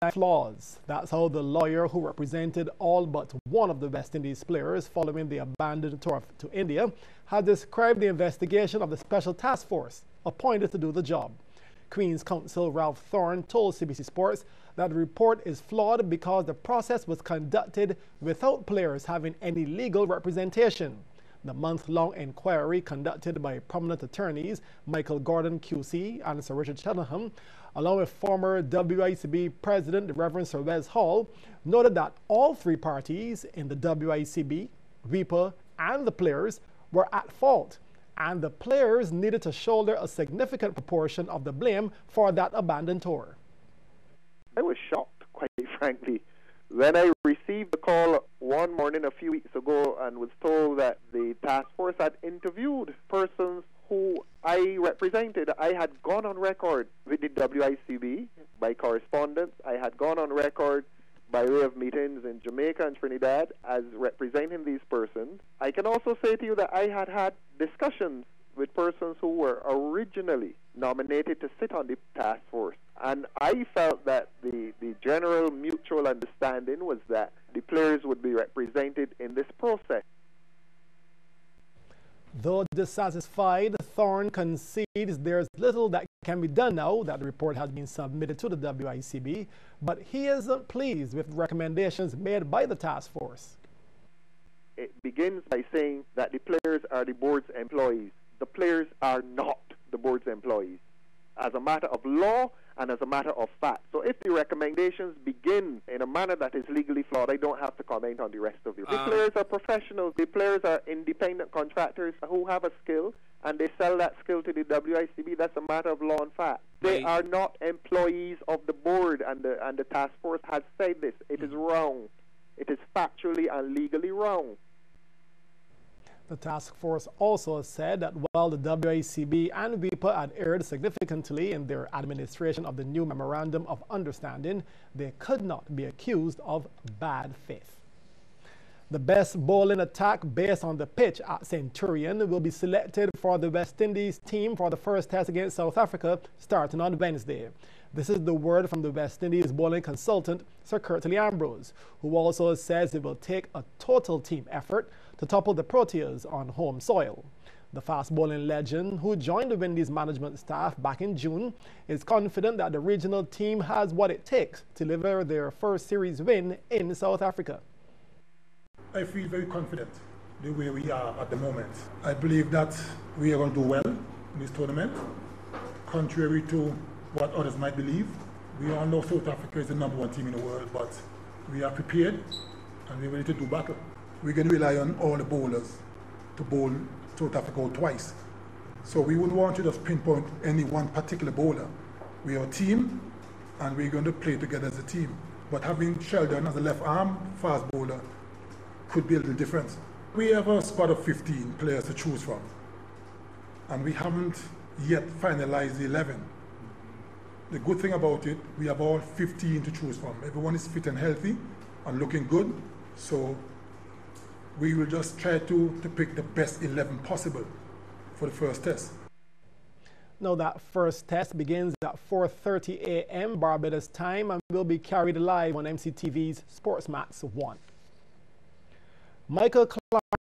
flaws. That's how the lawyer who represented all but one of the West Indies players following the abandoned tour to India has described the investigation of the special task force appointed to do the job. Queen's Counsel Ralph Thorne told CBC Sports that the report is flawed because the process was conducted without players having any legal representation. The month-long inquiry conducted by prominent attorneys Michael Gordon QC and Sir Richard Cheltenham, along with former WICB President Reverend Sir Wes Hall, noted that all three parties in the WICB, WIPA and the players were at fault, and the players needed to shoulder a significant proportion of the blame for that abandoned tour. I was shocked, quite frankly, when I received the call one morning a few weeks ago and was told that the task force had interviewed persons who I represented. I had gone on record with the WICB by correspondence. I had gone on record by way of meetings in Jamaica and Trinidad as representing these persons. I can also say to you that I had had discussions with persons who were originally nominated to sit on the task force. And I felt that the general mutual understanding was that the players would be represented in this process. Though dissatisfied, Thorne concedes there's little that can be done now that the report has been submitted to the WICB, but he isn't pleased with recommendations made by the task force. It begins by saying that the players are the board's employees. The players are not the board's employees, as a matter of law and as a matter of fact. So if the recommendations begin in a manner that is legally flawed, I don't have to comment on the rest of it. The players are professionals. The players are independent contractors who have a skill, and they sell that skill to the WICB. That's a matter of law and fact. They are not employees of the board, and the task force has said this. It is wrong. It is factually and legally wrong. The task force also said that while the WICB and WIPA had erred significantly in their administration of the new Memorandum of Understanding, they could not be accused of bad faith. The best bowling attack based on the pitch at Centurion will be selected for the West Indies team for the first test against South Africa starting on Wednesday. This is the word from the West Indies bowling consultant, Sir Curtly Ambrose, who also says it will take a total team effort to topple the Proteas on home soil. The fast bowling legend, who joined the Windies management staff back in June, is confident that the regional team has what it takes to deliver their first series win in South Africa. I feel very confident the way we are at the moment. I believe that we are going to do well in this tournament, contrary to what others might believe. We all know South Africa is the #1 team in the world, but we are prepared and we're ready to do battle. We're going to rely on all the bowlers to bowl South Africa out twice. So we wouldn't want to just pinpoint any one particular bowler. We are a team and we're going to play together as a team. But having Sheldon as a left arm fast bowler could be a little different. We have a squad of 15 players to choose from, and we haven't yet finalized the 11. The good thing about it, we have all 15 to choose from. Everyone is fit and healthy and looking good, so we will just try to pick the best 11 possible for the first test. Now that first test begins at 4:30 a.m. Barbados time and will be carried live on MCTV's Sportsmax 1. Michael Clark